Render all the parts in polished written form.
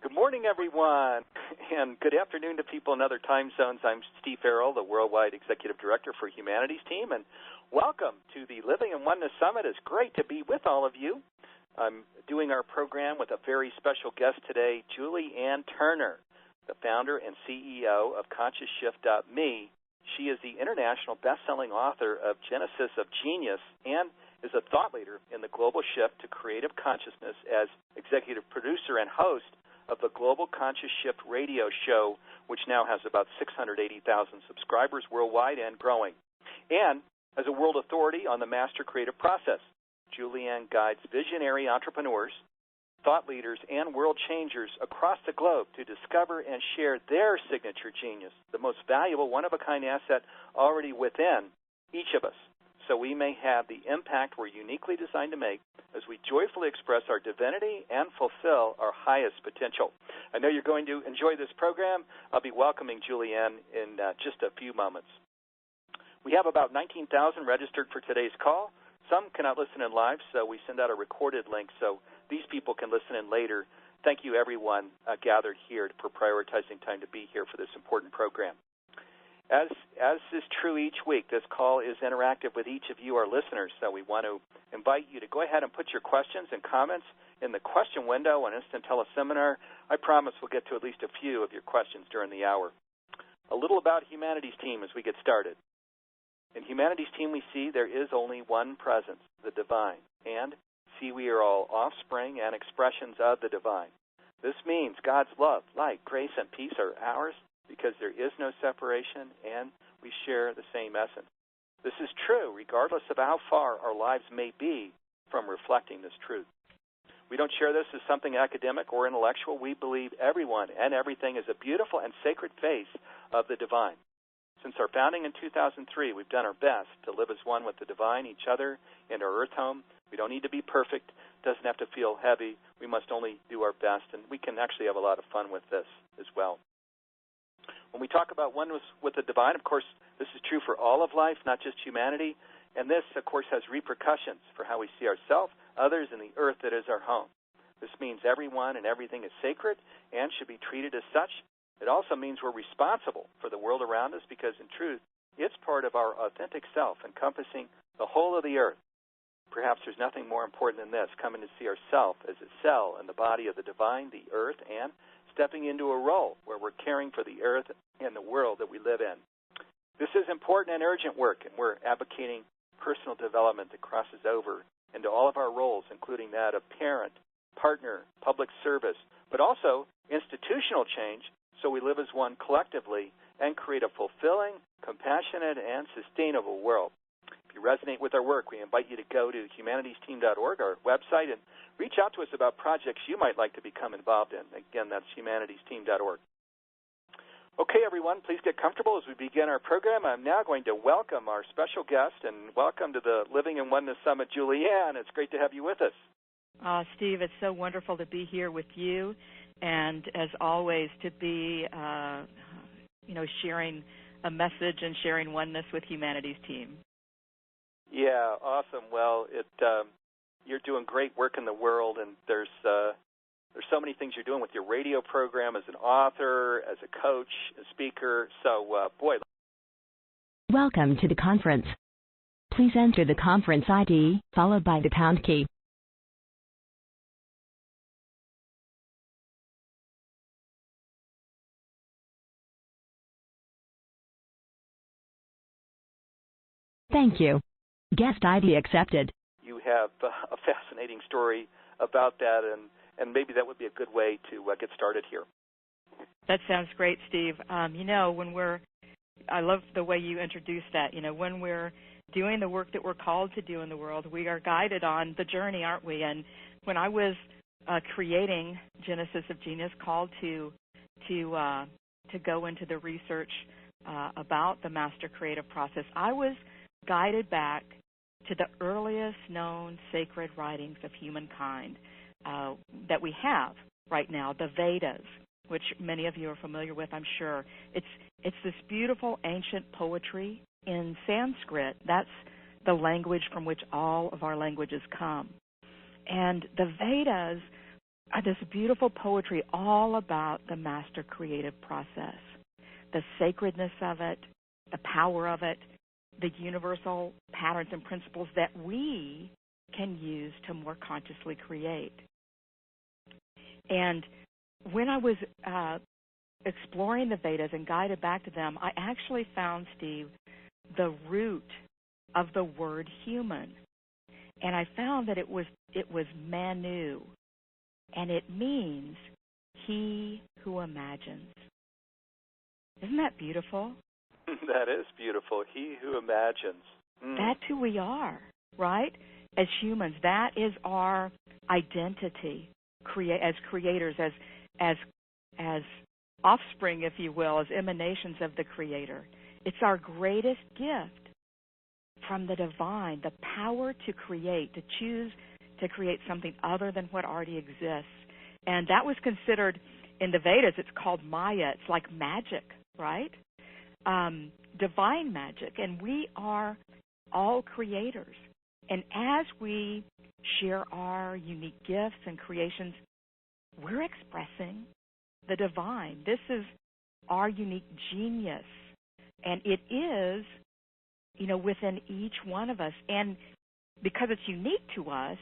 Good morning, everyone, and good afternoon to people in other time zones. I'm Steve Farrell, the Worldwide Executive Director for Humanities Team, and welcome to the Living in Oneness Summit. It's great to be with all of you. I'm doing our program with a very special guest today, Julie Ann Turner, the founder and CEO of ConsciousShift.me. She is the international best-selling author of Genesis of Genius and is a thought leader in the global shift to creative consciousness as executive producer and host of the Global Conscious Shift radio show, which now has about 680,000 subscribers worldwide and growing. And as a world authority on the master creative process, Julie Ann guides visionary entrepreneurs, thought leaders, and world changers across the globe to discover and share their signature genius, the most valuable one-of-a-kind asset already within each of us, so we may have the impact we're uniquely designed to make as we joyfully express our divinity and fulfill our highest potential. I know you're going to enjoy this program. I'll be welcoming Julie Ann in just a few moments. We have about 19,000 registered for today's call. Some cannot listen in live, so we send out a recorded link so these people can listen in later. Thank you, everyone gathered here for prioritizing time to be here for this important program. As is true each week, this call is interactive with each of you, our listeners, so we want to invite you to go ahead and put your questions and comments in the question window on Instant Teleseminar. I promise we'll get to at least a few of your questions during the hour. A little about Humanities Team as we get started. In Humanities Team, we see there is only one presence, the divine, and see we are all offspring and expressions of the divine. This means God's love, light, grace, and peace are ours, because there is no separation and we share the same essence. This is true regardless of how far our lives may be from reflecting this truth. We don't share this as something academic or intellectual. We believe everyone and everything is a beautiful and sacred face of the divine. Since our founding in 2003, we've done our best to live as one with the divine, each other, and our earth home. We don't need to be perfect. It doesn't have to feel heavy. We must only do our best, and we can actually have a lot of fun with this as well. When we talk about oneness with the divine, of course, this is true for all of life, not just humanity. And this, of course, has repercussions for how we see ourselves, others, and the earth that is our home. This means everyone and everything is sacred and should be treated as such. It also means we're responsible for the world around us because, in truth, it's part of our authentic self, encompassing the whole of the earth. Perhaps there's nothing more important than this, coming to see ourself as a cell in the body of the divine, the earth, and stepping into a role where we're caring for the earth and the world that we live in. This is important and urgent work, and we're advocating personal development that crosses over into all of our roles, including that of parent, partner, public service, but also institutional change so we live as one collectively and create a fulfilling, compassionate, and sustainable world. If you resonate with our work, we invite you to go to humanitiesteam.org, our website, and reach out to us about projects you might like to become involved in. Again, that's humanitiesteam.org. Okay, everyone, please get comfortable as we begin our program. I'm now going to welcome our special guest, and welcome to the Living in Oneness Summit, Julie Ann. It's great to have you with us. Steve, it's so wonderful to be here with you, and as always, to be, sharing a message and sharing oneness with Humanities Team. Yeah, awesome. Well, you're doing great work in the world, and there's so many things you're doing with your radio program as an author, as a coach, a speaker. So, boy. Welcome to the conference. Please enter the conference ID, followed by the pound key. Thank you. Guest ID accepted. You have a fascinating story about that, and maybe that would be a good way to get started here. That sounds great, Steve. I love the way you introduced that. When we're doing the work that we're called to do in the world, we are guided on the journey, aren't we? And when I was creating Genesis of Genius, called to go into the research about the master creative process, I was guided back to the earliest known sacred writings of humankind that we have right now, the Vedas, which many of you are familiar with, I'm sure. It's this beautiful ancient poetry in Sanskrit. That's the language from which all of our languages come. And the Vedas this beautiful poetry all about the master creative process, the sacredness of it, the power of it, the universal patterns and principles that we can use to more consciously create. And when I was exploring the Vedas and guided back to them, I actually found, Steve, the root of the word human. And I found that it was Manu, and it means he who imagines. Isn't that beautiful? That is beautiful. He who imagines. That's who we are, right? As humans, that is our identity. As creators, as offspring, if you will, as emanations of the Creator. It's our greatest gift from the divine, the power to create, to choose to create something other than what already exists. And that was considered, in the Vedas, it's called Maya. It's like magic, right? Divine magic. And we are all creators. And as we share our unique gifts and creations, we're expressing the divine. This is our unique genius. And it is, within each one of us. And because it's unique to us,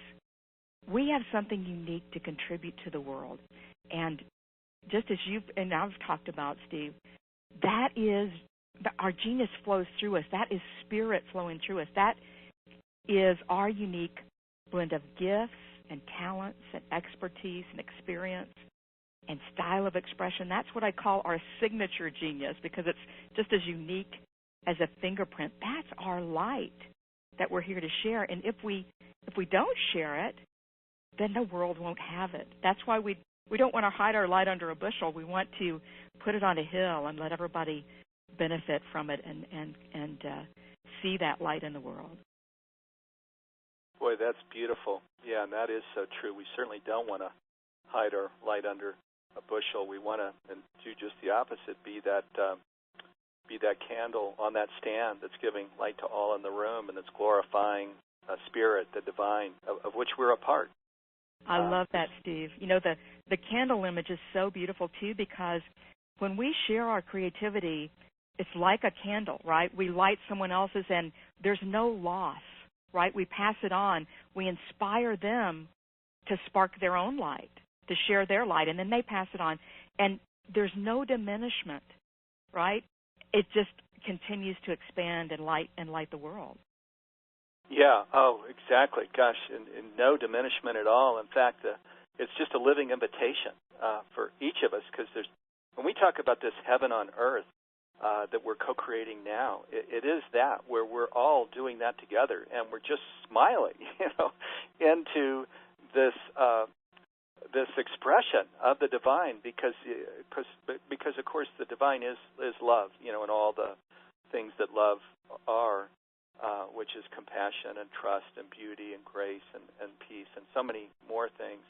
we have something unique to contribute to the world. And just as you've and I've talked about, Steve, that is, our genius flows through us. That is spirit flowing through us. That is our unique blend of gifts and talents and expertise and experience and style of expression. That's what I call our signature genius, because it's just as unique as a fingerprint. That's our light that we're here to share. And if we don't share it, then the world won't have it. That's why we don't want to hide our light under a bushel. We want to put it on a hill and let everybody benefit from it and see that light in the world. Boy, that's beautiful. Yeah, and that is so true. We certainly don't want to hide our light under a bushel. We want to do just the opposite, be that candle on that stand that's giving light to all in the room and that's glorifying spirit, the divine, of which we're a part. I love that, Steve. The candle image is so beautiful, too, because when we share our creativity, it's like a candle, right? We light someone else's, and there's no loss, right? We pass it on. We inspire them to spark their own light, to share their light, and then they pass it on. And there's no diminishment, right? It just continues to expand and light the world. Yeah, exactly. Gosh, and no diminishment at all. In fact, it's just a living invitation for each of us, because when we talk about this heaven on earth that we're co-creating now, it is that, where we're all doing that together, and we're just smiling, into this expression of the divine, because of course the divine is love, and all the things that love are. Which is compassion and trust and beauty and grace and peace and so many more things.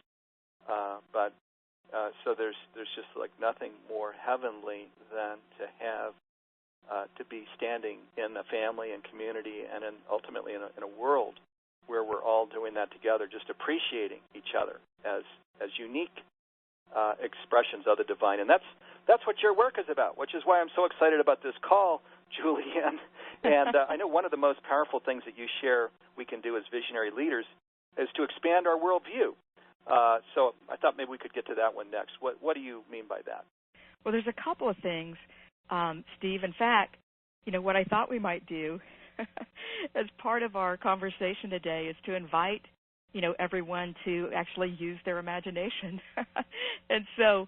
So there's just like nothing more heavenly than to have to be standing in a family and community and ultimately in a world where we're all doing that together, just appreciating each other as unique expressions of the divine. And that's what your work is about, which is why I'm so excited about this call, Julianne. And I know one of the most powerful things that you share we can do as visionary leaders is to expand our worldview. So I thought maybe we could get to that one next. What do you mean by that? Well, there's a couple of things, Steve. In fact, what I thought we might do as part of our conversation today is to invite, everyone to actually use their imagination. And so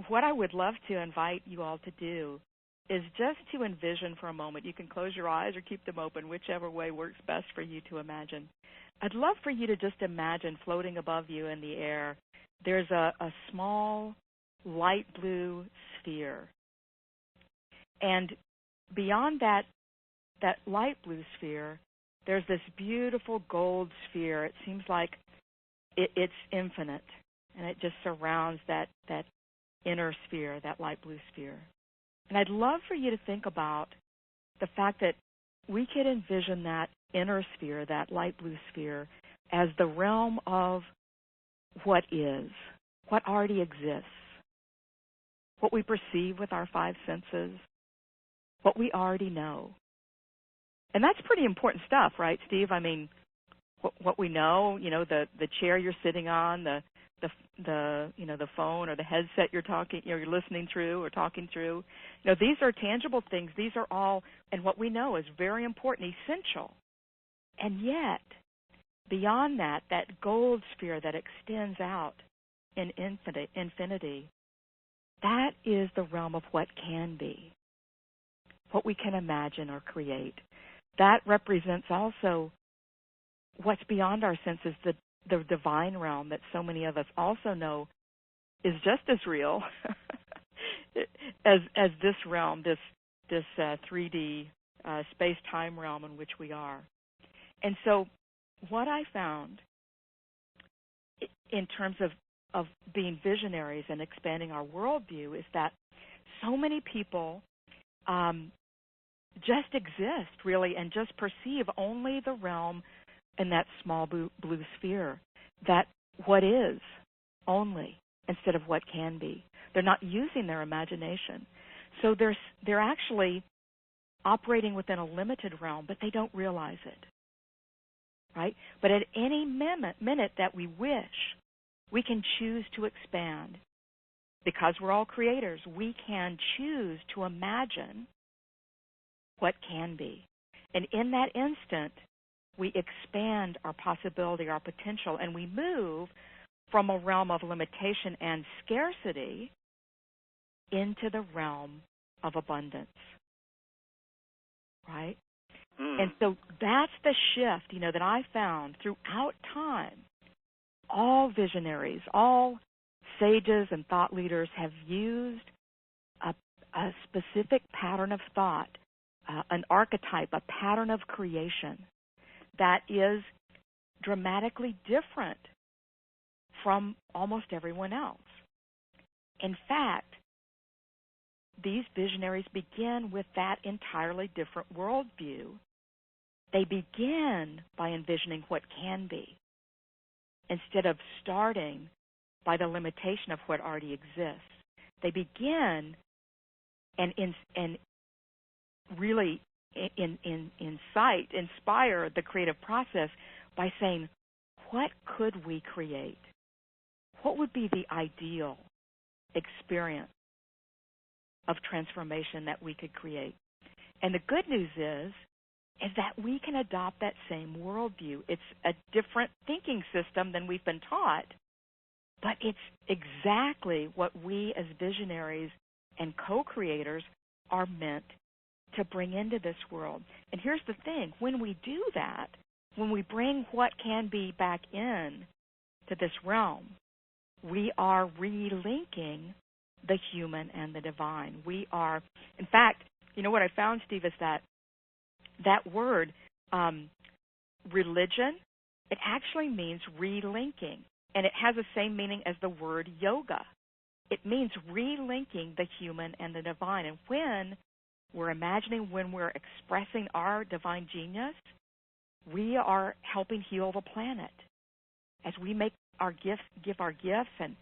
what I would love to invite you all to do is just to envision for a moment. You can close your eyes or keep them open, whichever way works best for you to imagine. I'd love for you to just imagine floating above you in the air, there's a small light blue sphere. And beyond that light blue sphere, there's this beautiful gold sphere. It seems like it's infinite, and it just surrounds that inner sphere, that light blue sphere. And I'd love for you to think about the fact that we could envision that inner sphere, that light blue sphere, as the realm of what is, what already exists, what we perceive with our five senses, what we already know. And that's pretty important stuff, right, Steve? I mean, what we know, the chair you're sitting on, the phone or the headset you're listening through or talking through. These are tangible things. These are all, and what we know is very important, essential. And yet, beyond that gold sphere that extends out in infinity, that is the realm of what can be, what we can imagine or create. That represents also what's beyond our senses, the divine realm that so many of us also know is just as real as this realm, this 3D space-time realm in which we are. And so what I found in terms of being visionaries and expanding our worldview is that so many people just exist, really, and just perceive only the realm in that small blue sphere, that what is only, instead of what can be. They're not using their imagination. So they're actually operating within a limited realm, but they don't realize it, right? But at any minute that we wish, we can choose to expand. Because we're all creators, we can choose to imagine what can be. And in that instant, we expand our possibility, our potential, and we move from a realm of limitation and scarcity into the realm of abundance, right? And so that's the shift, that I found throughout time. All visionaries, all sages and thought leaders have used a specific pattern of thought, an archetype, a pattern of creation that is dramatically different from almost everyone else. In fact, these visionaries begin with that entirely different worldview. They begin by envisioning what can be, instead of starting by the limitation of what already exists. They begin and really inspire the creative process by saying, what could we create? What would be the ideal experience of transformation that we could create? And the good news is that we can adopt that same worldview. It's a different thinking system than we've been taught, but it's exactly what we as visionaries and co-creators are meant to bring into this world. And here's the thing, when we do that, when we bring what can be back in to this realm, we are relinking the human and the divine. We are, in fact, what I found, Steve, is that word, religion, it actually means relinking, and it has the same meaning as the word yoga. It means relinking the human and the divine. And when we're imagining, when we're expressing our divine genius, we are helping heal the planet. As we make our gifts, give our gifts and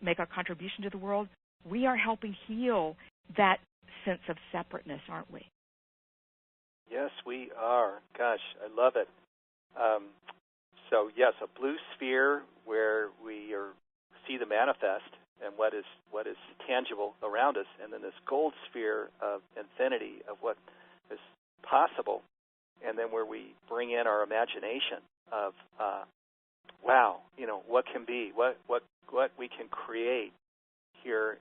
make our contribution to the world, we are helping heal that sense of separateness, aren't we? Yes, we are. Gosh, I love it. So, yes, a blue sphere where we see the manifest and what is tangible around us, and then this gold sphere of infinity of what is possible, and then where we bring in our imagination of, wow, what can be, what we can create here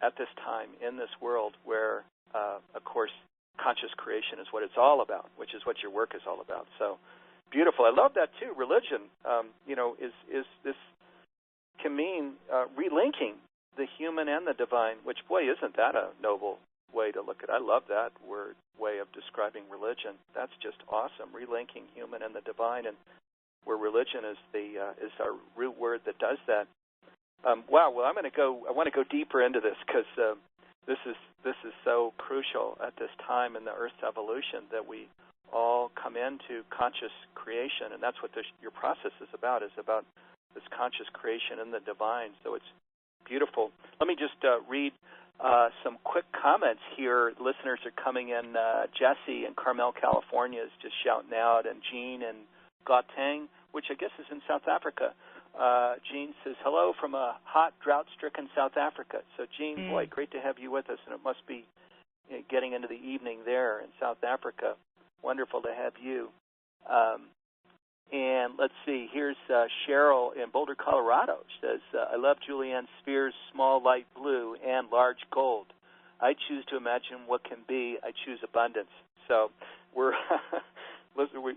at this time in this world where, of course, conscious creation is what it's all about, which is what your work is all about. So beautiful. I love that too. Religion, is this can mean relinking the human and the divine, which, boy, isn't that a noble way to look at it. I love that way of describing religion. That's just awesome, relinking human and the divine, and where religion is our root word that does that. Wow, well, I want to go deeper into this because this is so crucial at this time in the Earth's evolution that we all come into conscious creation, and that's what your process is about this conscious creation in the divine. So it's beautiful. Let me just read some quick comments here. Listeners are coming in. Jesse in Carmel, California is just shouting out, and Jean in Gauteng, which I guess is in South Africa. Jean says, hello from a hot, drought-stricken South Africa. So, Jean, boy, great to have you with us, and it must be getting into the evening there in South Africa. Wonderful to have you. And let's see, here's Cheryl in Boulder, Colorado. She says, I love Julianne Spears' small light blue and large gold. I choose to imagine what can be. I choose abundance. So we're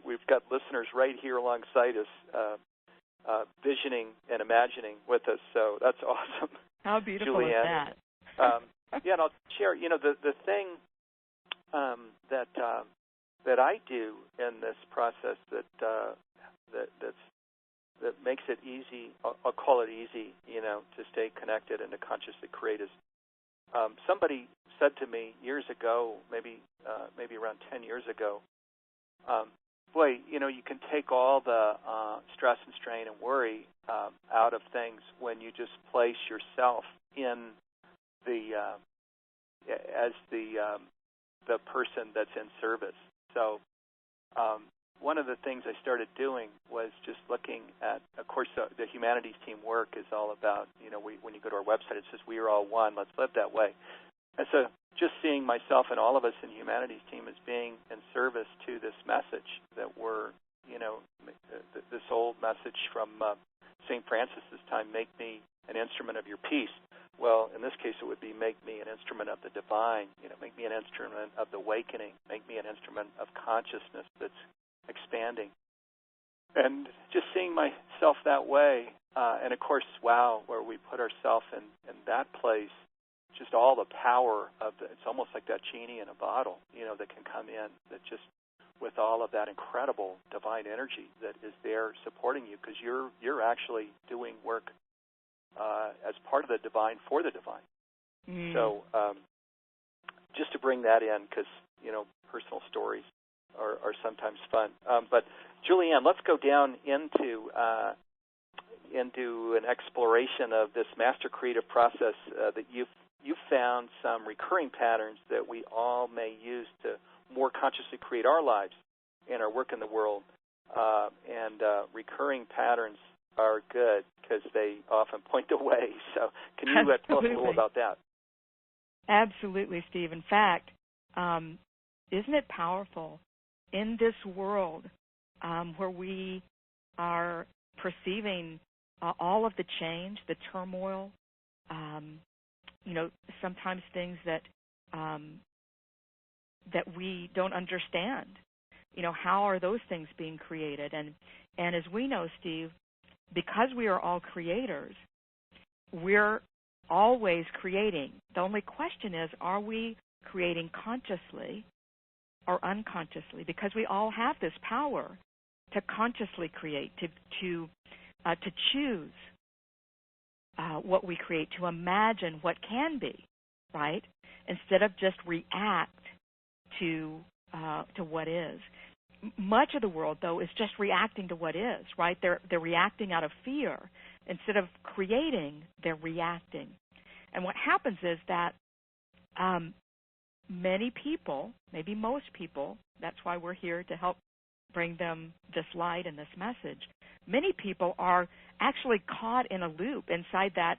we've got listeners right here alongside us visioning and imagining with us. So that's awesome. How beautiful Julianne. is that? Yeah, and I'll share, the thing that I do in this process that makes it easy, I'll call it easy, to stay connected and to consciously create is somebody said to me years ago, maybe around 10 years ago, boy, you can take all the stress and strain and worry out of things when you just place yourself in as the person that's in service. So one of the things I started doing was just looking at, of course, the humanities team work is all about, when you go to our website, it says we are all one, let's live that way. And so just seeing myself and all of us in the humanities team as being in service to this message that we're, this old message from St. Francis's time, make me an instrument of your peace. Well, in this case, it would be make me an instrument of the divine, make me an instrument of the awakening, make me an instrument of consciousness that's expanding. And just seeing myself that way, and of course, wow, where we put ourselves in that place, just all the power of it's almost like that genie in a bottle, that can come in, that just with all of that incredible divine energy that is there supporting you, because you're actually doing work as part of the divine for the divine. So just to bring that in, because, personal stories are sometimes fun. But Julianne, let's go down into an exploration of this master creative process that you've found some recurring patterns that we all may use to more consciously create our lives and our work in the world. And recurring patterns are good because they often point the way. So can you tell us a little about that? Absolutely, Steve. In fact, isn't it powerful in this world where we are perceiving all of the change, the turmoil, sometimes things that we don't understand. How are those things being created? And as we know, Steve, because we are all creators, we're always creating. The only question is, are we creating consciously or unconsciously? Because we all have this power to consciously create, to choose what we create, to imagine what can be, right? Instead of just react to what is. Much of the world, though, is just reacting to what is, right? They're reacting out of fear. Instead of creating, they're reacting. And what happens is that many people, maybe most people, that's why we're here to help bring them this light and this message, many people are actually caught in a loop inside that,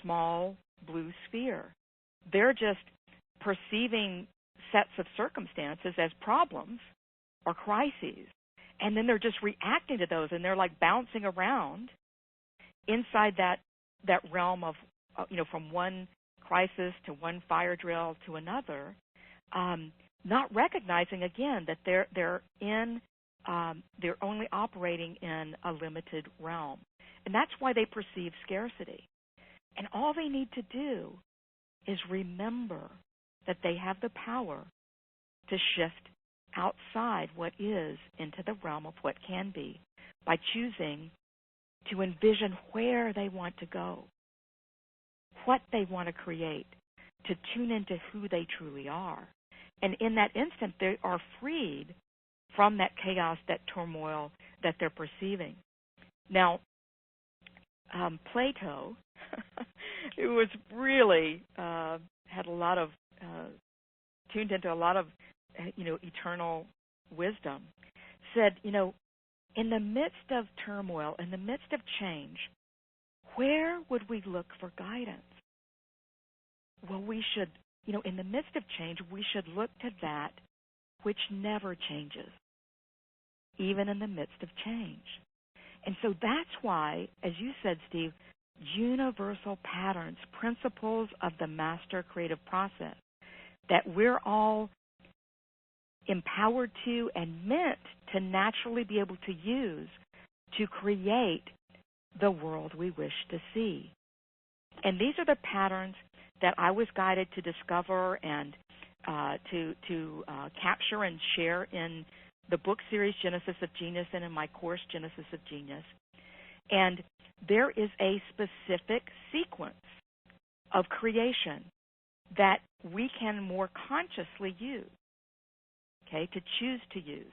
small blue sphere. They're just perceiving sets of circumstances as problems or crises, and then they're just reacting to those, and they're like bouncing around inside that realm of, from one crisis to one fire drill to another, not recognizing again that they're only operating in a limited realm, and that's why they perceive scarcity. And all they need to do is remember that they have the power to shift outside what is into the realm of what can be by choosing to envision where they want to go, what they want to create, to tune into who they truly are. And in that instant, they are freed from that chaos, that turmoil that they're perceiving. Now, Plato, who was really had a lot of tuned into a lot of eternal wisdom, said, in the midst of turmoil, in the midst of change, where would we look for guidance? Well, we should, in the midst of change, we should look to that which never changes, even in the midst of change. And so that's why, as you said, Steve, universal patterns, principles of the master creative process that we're all empowered to and meant to naturally be able to use to create the world we wish to see. And these are the patterns that I was guided to discover and to capture and share in the book series Genesis of Genius and in my course Genesis of Genius. And there is a specific sequence of creation that we can more consciously use, to choose to use.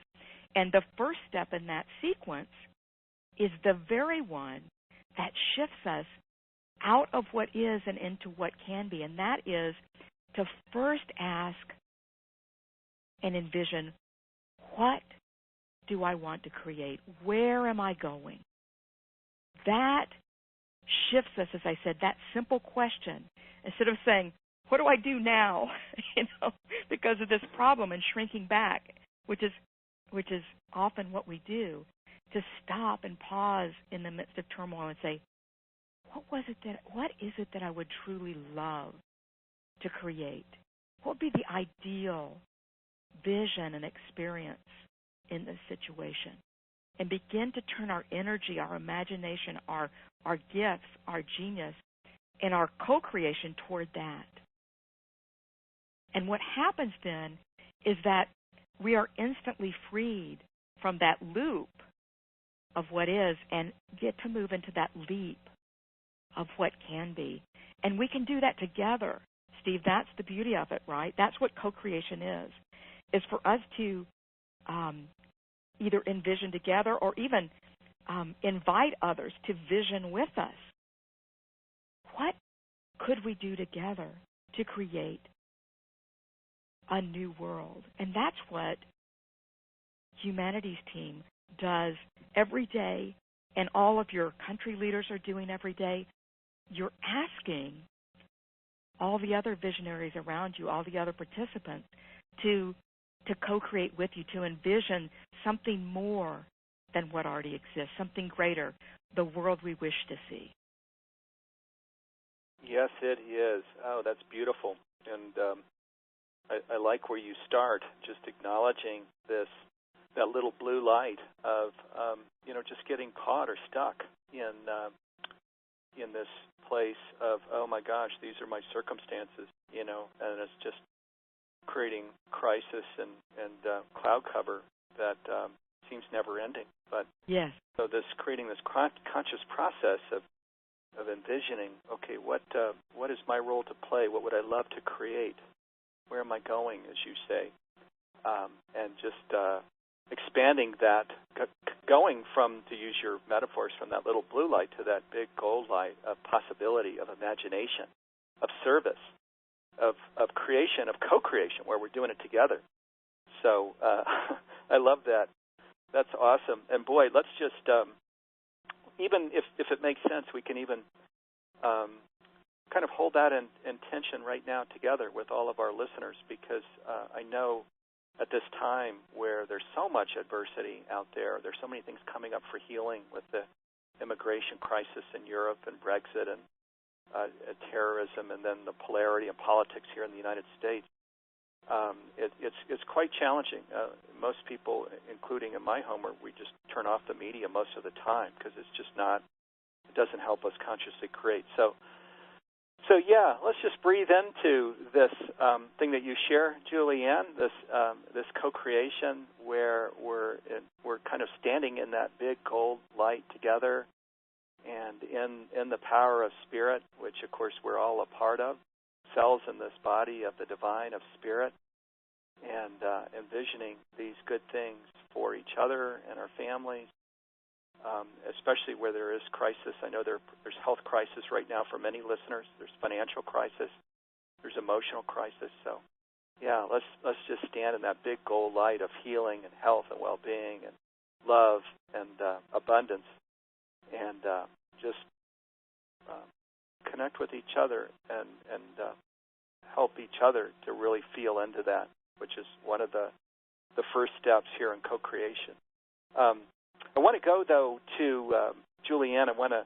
And the first step in that sequence is the very one that shifts us out of what is and into what can be, and that is to first ask and envision, what do I want to create? Where am I going? That shifts us, as I said, that simple question. Instead of saying, what do I do now, because of this problem and shrinking back, which is often what we do, to stop and pause in the midst of turmoil and say, what is it that I would truly love to create? What would be the ideal vision and experience in this situation? And begin to turn our energy, our imagination, our gifts, our genius, and our co-creation toward that. And what happens then is that we are instantly freed from that loop of what is and get to move into that leap of what can be. And we can do that together, Steve. That's the beauty of it, right? That's what co-creation is for us to either envision together or even invite others to vision with us. What could we do together to create a new world? And that's what Humanities Team does every day, and all of your country leaders are doing every day. You're asking all the other visionaries around you, all the other participants, to co-create with you, to envision something more than what already exists, something greater, the world we wish to see. Yes, it is. Oh, that's beautiful. And I like where you start, just acknowledging that little blue light of just getting caught or stuck in this place of, oh my gosh, these are my circumstances, and it's just creating crisis and cloud cover that seems never ending. But yes. So creating this conscious process of envisioning, okay, what is my role to play? What would I love to create? Where am I going, as you say? And just expanding that, going from, to use your metaphors, from that little blue light to that big gold light of possibility, of imagination, of service, of creation, of co-creation, where we're doing it together. So I love that. That's awesome. And boy, let's just, even if it makes sense, we can even kind of hold that in tension right now together with all of our listeners, because I know at this time where there's so much adversity out there, there's so many things coming up for healing with the immigration crisis in Europe and Brexit and terrorism, and then the polarity in politics here in the United States. It's quite challenging. Most people, including in my home, we just turn off the media most of the time because it's just not, it doesn't help us consciously create. So yeah, let's just breathe into this thing that you share, Julianne. This co-creation where we're kind of standing in that big gold light together, and in the power of spirit, which of course we're all a part of, cells in this body of the divine, of spirit, and envisioning these good things for each other and our families, especially where there is crisis. I know there's health crisis right now for many listeners. There's financial crisis. There's emotional crisis. So, yeah, let's just stand in that big gold light of healing and health and well-being and love and abundance, and just connect with each other and help each other to really feel into that, which is one of the first steps here in co-creation. I want to go, though, to Julianne. I want to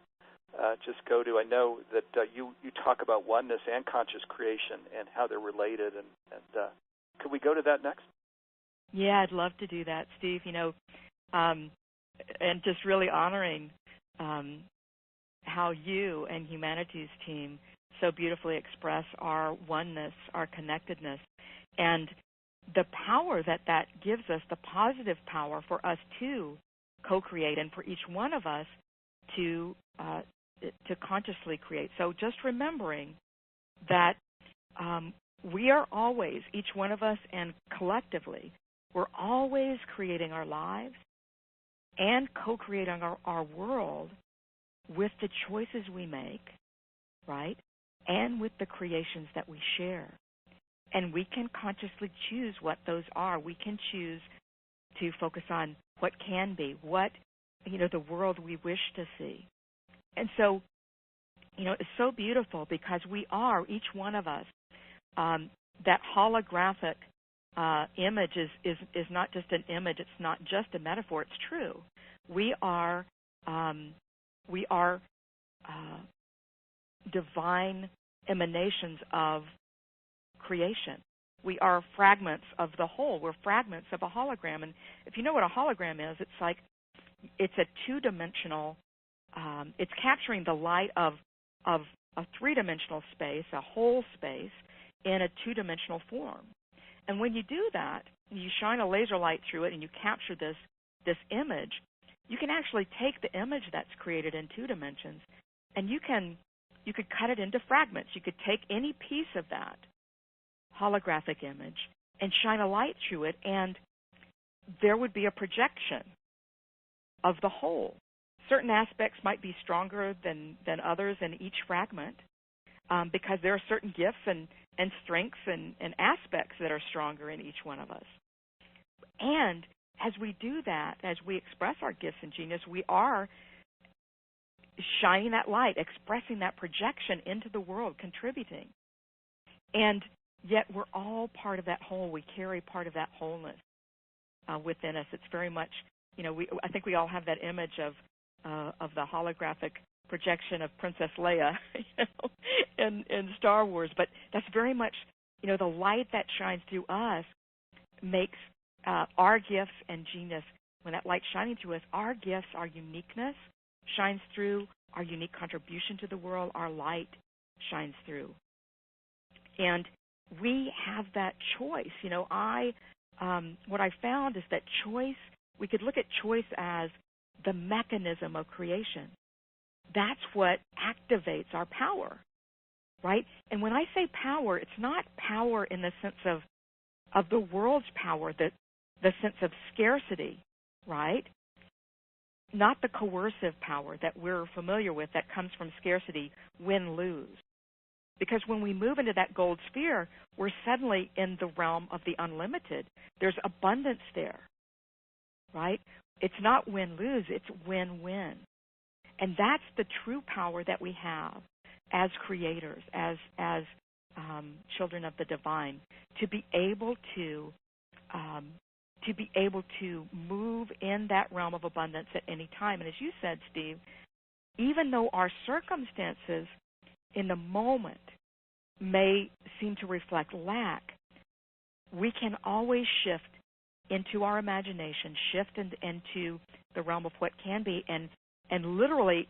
just go to, I know that you talk about oneness and conscious creation and how they're related, and could we go to that next? Yeah, I'd love to do that, Steve. And just really honoring how you and Humanity's team so beautifully express our oneness, our connectedness, and the power that gives us, the positive power for us to co-create and for each one of us to consciously create. So just remembering that we are always, each one of us and collectively, we're always creating our lives and co-creating our world with the choices we make, right, and with the creations that we share. And we can consciously choose what those are. We can choose to focus on what can be, what, the world we wish to see. And so, it's so beautiful because we are, each one of us, that holographic image is not just an image. It's not just a metaphor. It's true. We are divine emanations of creation. We are fragments of the whole. We're fragments of a hologram. And if you know what a hologram is, it's a two-dimensional, it's capturing the light of a three-dimensional space, a whole space, in a two-dimensional form. And when you do that, you shine a laser light through it and you capture this image, you can actually take the image that's created in 2 dimensions and you could cut it into fragments. You could take any piece of that holographic image and shine a light through it, and there would be a projection of the whole. Certain aspects might be stronger than others in each fragment because there are certain gifts and strengths and aspects that are stronger in each one of us. And as we do that, as we express our gifts and genius, we are shining that light, expressing that projection into the world, contributing. And yet we're all part of that whole. We carry part of that wholeness within us. It's very much, I think we all have that image of the holographic projection of Princess Leia, in Star Wars. But that's very much, the light that shines through us makes our gifts and genius. When that light's shining through us, our gifts, our uniqueness shines through, our unique contribution to the world, our light shines through. And we have that choice. What I found is that choice, we could look at choice as the mechanism of creation. That's what activates our power, right? And when I say power, it's not power in the sense of the world's power, the sense of scarcity, right? Not the coercive power that we're familiar with that comes from scarcity, win-lose. Because when we move into that gold sphere, we're suddenly in the realm of the unlimited. There's abundance there, right? It's not win-lose, it's win-win. And that's the true power that we have as creators, as children of the divine, to be able to move in that realm of abundance at any time. And as you said, Steve, even though our circumstances in the moment may seem to reflect lack, we can always shift into our imagination, shift into the realm of what can be, and literally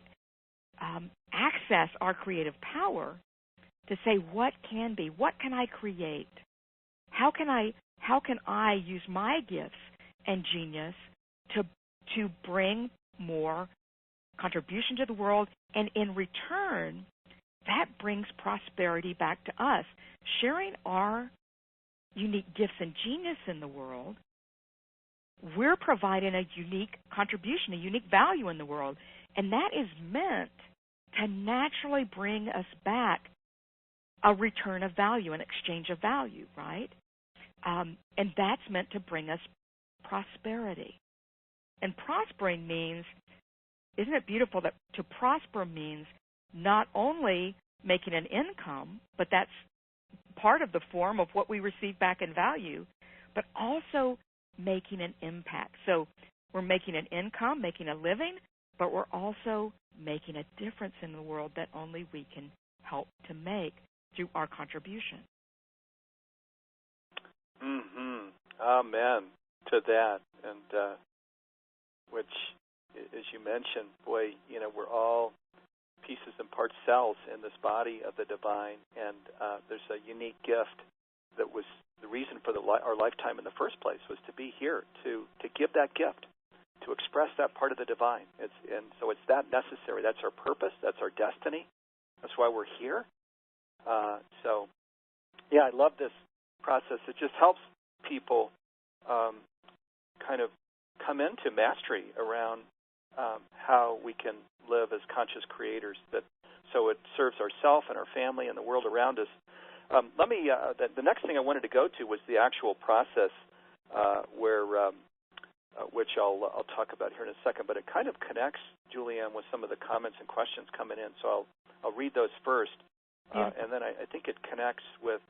access our creative power to say, what can be? What can I create? How can I use my gifts and genius to bring more contribution to the world, and in return, that brings prosperity back to us. Sharing our unique gifts and genius in the world we're providing a unique contribution, a unique value in the world. And that is meant to naturally bring us back a return of value, an exchange of value, right? And that's meant to bring us prosperity. And prospering means, isn't it beautiful that to prosper means not only making an income, but that's part of the form of what we receive back in value, but also making an impact. So we're making an income, making a living, but we're also making a difference in the world that only we can help to make through our contribution. Amen to that. And which, as you mentioned, boy, we're all pieces and parts cells in this body of the divine, and there's a unique gift that was the reason for our lifetime in the first place, was to be here, to give that gift, to express that part of the divine. And so it's that necessary. That's our purpose. That's our destiny. That's why we're here. So, yeah, I love this process. It just helps people kind of come into mastery around how we can live as conscious creators, so it serves ourselves and our family and the world around us. The next thing I wanted to go to was the actual process which I'll talk about here in a second, but it kind of connects, Julianne, with some of the comments and questions coming in, so I'll read those first, and then I think it connects with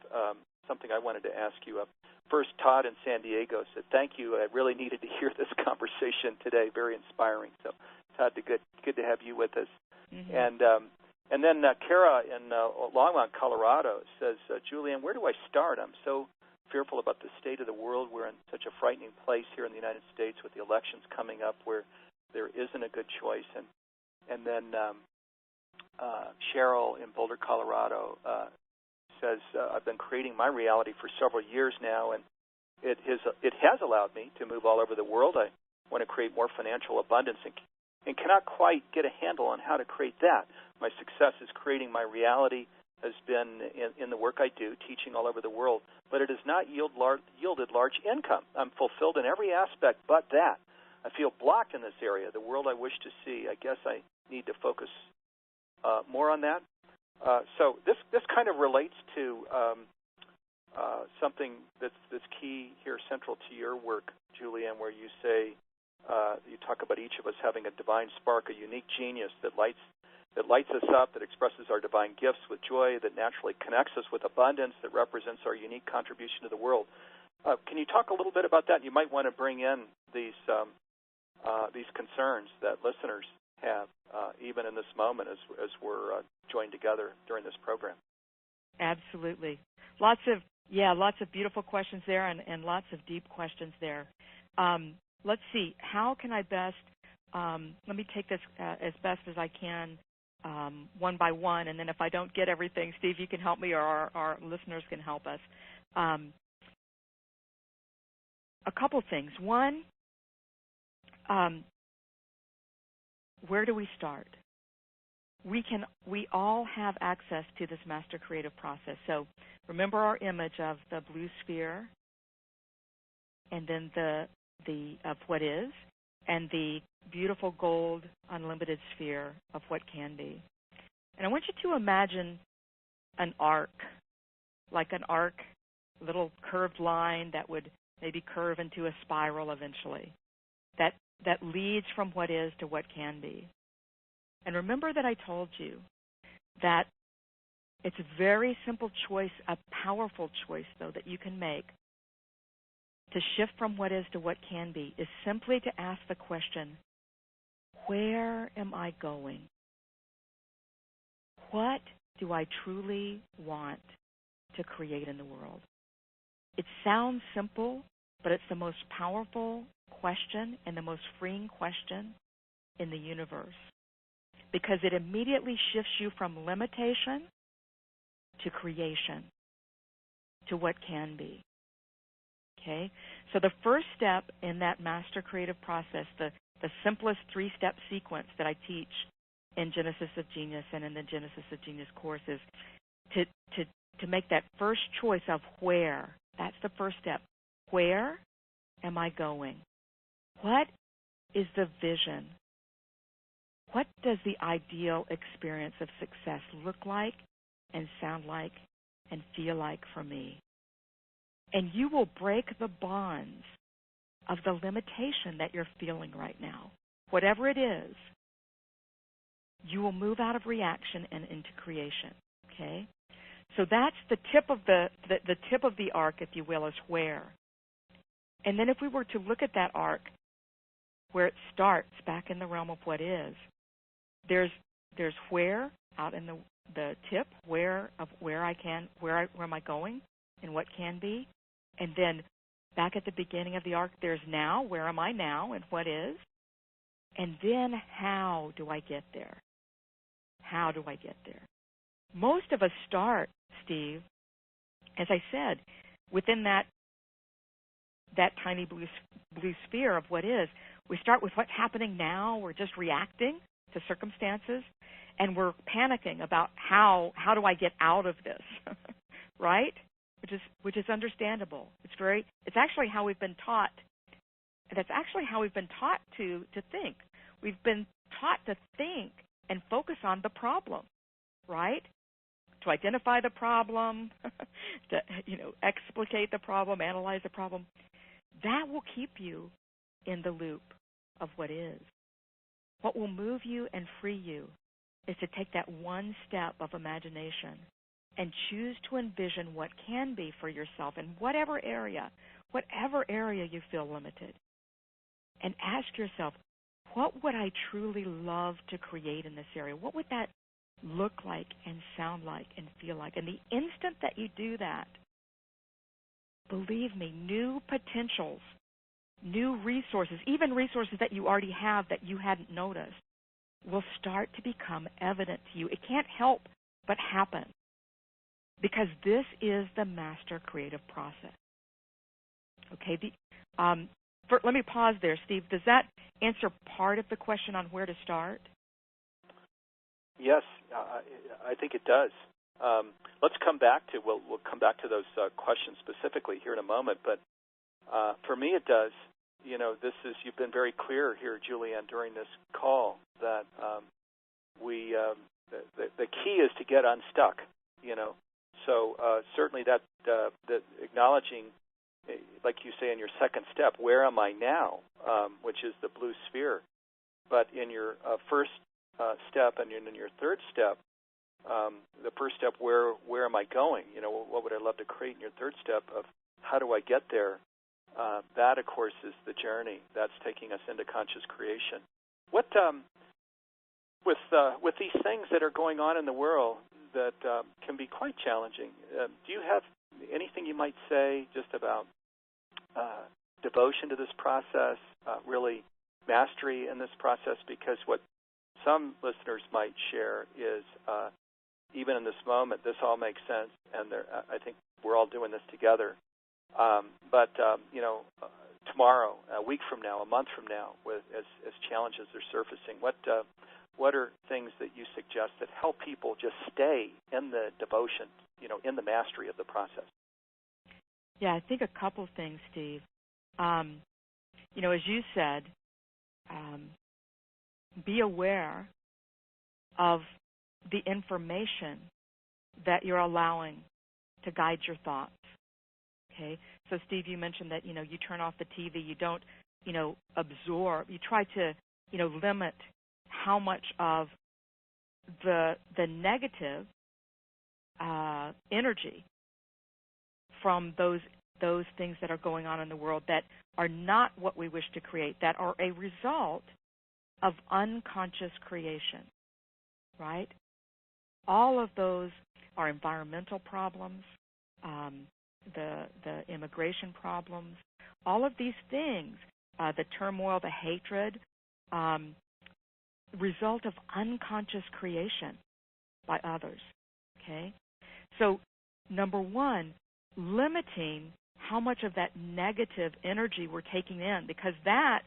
something I wanted to ask you. First, Todd in San Diego said, "Thank you. I really needed to hear this conversation today. Very inspiring." So, Todd, good to have you with us. Mm-hmm. And then Kara in Longmont, Colorado says, "Julianne, where do I start? I'm so fearful about the state of the world. We're in such a frightening place here in the United States with the elections coming up where there isn't a good choice." And then Cheryl in Boulder, Colorado says, "I've been creating my reality for several years now, and it has allowed me to move all over the world. I want to create more financial abundance and cannot quite get a handle on how to create that. My success is creating my reality has been in the work I do, teaching all over the world, but it has not yielded large income. I'm fulfilled in every aspect but that. I feel blocked in this area, the world I wish to see. I guess I need to focus more on that." So this kind of relates to something that's key here, central to your work, Julianne, where you say you talk about each of us having a divine spark, a unique genius that lights us up, that expresses our divine gifts with joy, that naturally connects us with abundance, that represents our unique contribution to the world. Can you talk a little bit about that? You might want to bring in these concerns that listeners have, even in this moment as we're joined together during this program. Absolutely. Lots of beautiful questions there and lots of deep questions there. Let's see, how can I best, let me take this as best as I can one by one, and then if I don't get everything, Steve, you can help me, or our listeners can help us. A couple things. One, where do we start? We all have access to this master creative process. So remember our image of the blue sphere, and then the of what is, and the beautiful gold unlimited sphere of what can be. And I want you to imagine an arc, like an arc, little curved line that would maybe curve into a spiral eventually, that leads from what is to what can be. And remember that I told you that it's a very simple choice, a powerful choice, though, that you can make to shift from what is to what can be, is simply to ask the question, where am I going? What do I truly want to create in the world? It sounds simple, but it's the most powerful question and the most freeing question in the universe, because it immediately shifts you from limitation to creation, to what can be. Okay? So the first step in that master creative process, the simplest three-step sequence that I teach in Genesis of Genius and in the Genesis of Genius course, is to make that first choice of where. That's the first step. Where am I going? What is the vision? What does the ideal experience of success look like and sound like and feel like for me? And you will break the bonds of the limitation that you're feeling right now. Whatever it is, you will move out of reaction and into creation. Okay? So that's the tip of the tip of the arc, if you will, is where. And then if we were to look at that arc, where it starts back in the realm of what is, there's where out in the tip, where am I going and what can be, and then back at the beginning of the arc, there's now, where am I now and what is, and then how do I get there? How do I get there? Most of us start, Steve, as I said, within that tiny blue sphere of what is. We start with what's happening now. We're just reacting to circumstances, and we're panicking about how do I get out of this, right? Which is understandable. It's actually how we've been taught. That's actually how we've been taught to think. We've been taught to think and focus on the problem, right? To identify the problem, to explicate the problem, analyze the problem. That will keep you in the loop of what is. What will move you and free you is to take that one step of imagination and choose to envision what can be for yourself in whatever area you feel limited. And ask yourself, what would I truly love to create in this area? What would that look like and sound like and feel like? And the instant that you do that, believe me, new potentials, new resources, even resources that you already have that you hadn't noticed, will start to become evident to you. It can't help but happen because this is the master creative process. Okay, let me pause there, Steve. Does that answer part of the question on where to start? Yes, I think it does. Let's come back to we'll come back to those questions specifically here in a moment. But for me, it does. You've been very clear here, Julianne, during this call that the key is to get unstuck. So certainly that acknowledging, like you say in your second step, where am I now, which is the blue sphere. But in your first step and in your third step, the first step, where am I going? What would I love to create in your third step of how do I get there? That, of course, is the journey. That's taking us into conscious creation. What with these things that are going on in the world that can be quite challenging, do you have anything you might say just about devotion to this process, really mastery in this process? Because what some listeners might share is even in this moment, this all makes sense, and I think we're all doing this together. But tomorrow, a week from now, a month from now, as challenges are surfacing, what are things that you suggest that help people just stay in the devotion, in the mastery of the process? Yeah, I think a couple things, Steve. As you said, be aware of the information that you're allowing to guide your thoughts. Okay, so Steve, you mentioned that you turn off the TV, you don't absorb, you try to limit how much of the negative energy from those things that are going on in the world that are not what we wish to create, that are a result of unconscious creation, right? All of those are environmental problems, the immigration problems, all of these things, the turmoil, the hatred, result of unconscious creation by others, okay? So, number one, limiting how much of that negative energy we're taking in, because that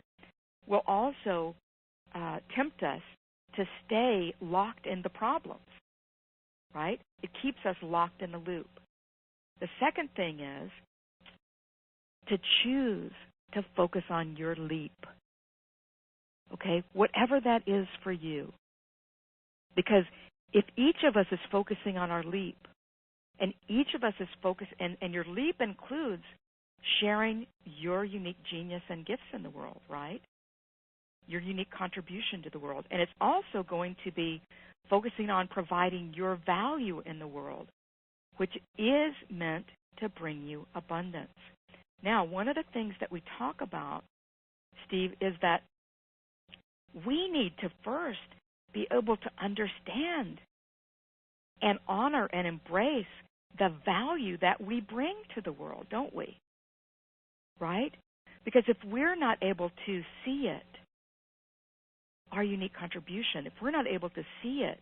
will also tempt us to stay locked in the problems, right? It keeps us locked in the loop. The second thing is to choose to focus on your leap, okay, whatever that is for you. Because if each of us is focusing on our leap, and each of us is focused, and your leap includes sharing your unique genius and gifts in the world, right? Your unique contribution to the world. And it's also going to be focusing on providing your value in the world, which is meant to bring you abundance. Now, one of the things that we talk about, Steve, is that we need to first be able to understand and honor and embrace the value that we bring to the world, don't we? Right? Because if we're not able to see it, our unique contribution, if we're not able to see it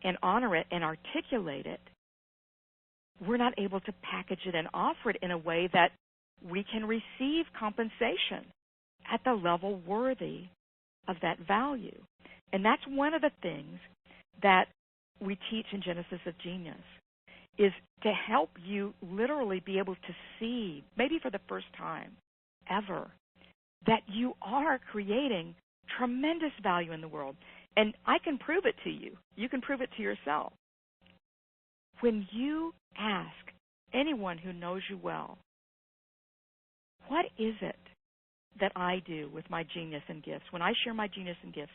and honor it and articulate it, we're not able to package it and offer it in a way that we can receive compensation at the level worthy of that value. And that's one of the things that we teach in Genesis of Genius, is to help you literally be able to see, maybe for the first time ever, that you are creating tremendous value in the world. And I can prove it to you. You can prove it to yourself. When you ask anyone who knows you well, what is it that I do with my genius and gifts? When I share my genius and gifts,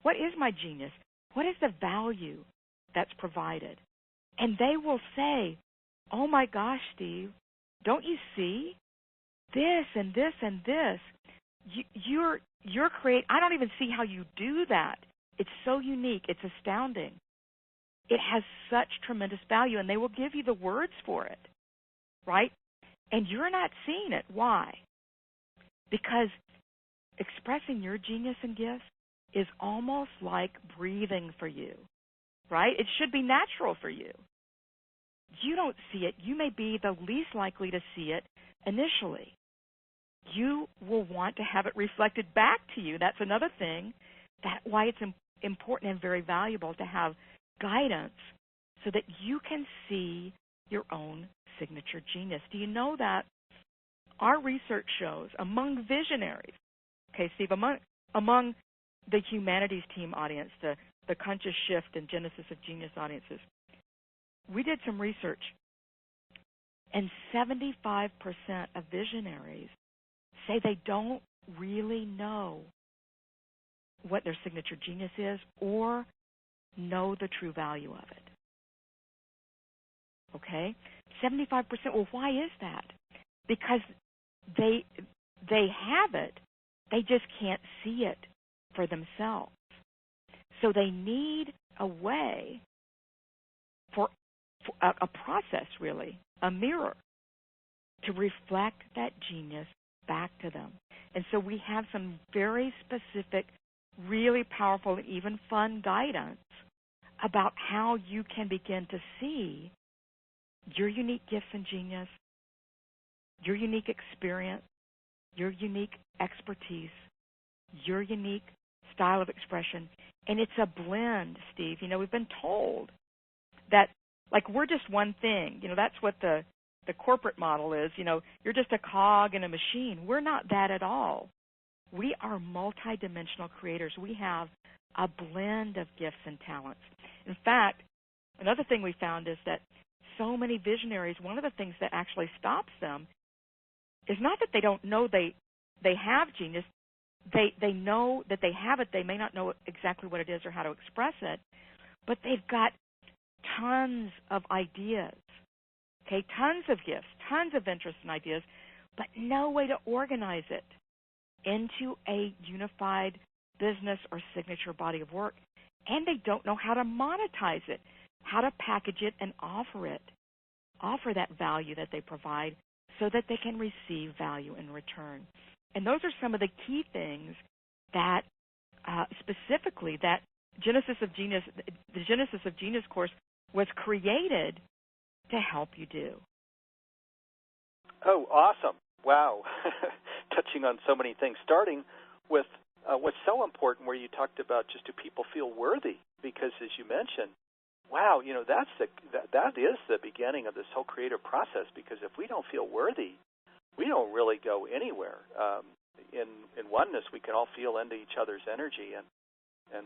what is my genius? What is the value that's provided? And they will say, oh my gosh, Steve, don't you see this and this and this? You're I don't even see how you do that. It's so unique. It's astounding. It has such tremendous value, and they will give you the words for it, right? And you're not seeing it. Why? Because expressing your genius and gifts is almost like breathing for you, right? It should be natural for you. You don't see it. You may be the least likely to see it initially. You will want to have it reflected back to you. That's another thing. That's why it's important and very valuable to have guidance so that you can see your own signature genius. Do you know that our research shows among visionaries, okay, Steve, among the humanities team audience, the Conscious Shift and Genesis of Genius audiences, we did some research, and 75% of visionaries say they don't really know what their signature genius is or know the true value of it. Okay? 75%. Well, why is that? Because they have it, they just can't see it for themselves. So they need a way for a process, really, a mirror, to reflect that genius back to them. And so we have some very specific, really powerful, and even fun guidance about how you can begin to see your unique gifts and genius, your unique experience, your unique expertise, your unique style of expression. And it's a blend, Steve. You know, we've been told that, like, we're just one thing. You know, that's what the corporate model is. You know, you're just a cog in a machine. We're not that at all. We are multidimensional creators. We have a blend of gifts and talents. In fact, another thing we found is that so many visionaries, one of the things that actually stops them is not that they don't know they have genius. They know that they have it. They may not know exactly what it is or how to express it, but they've got tons of ideas, okay, tons of gifts, tons of interests and ideas, but no way to organize it into a unified business or signature body of work. And they don't know how to monetize it, how to package it and offer that value that they provide so that they can receive value in return. And those are some of the key things that specifically that the Genesis of Genius course was created to help you do. Oh, awesome. Wow. Touching on so many things, starting with what's so important where you talked about just do people feel worthy? Because as you mentioned, wow, you know, that is the beginning of this whole creative process, because if we don't feel worthy, we don't really go anywhere. in oneness, we can all feel into each other's energy, and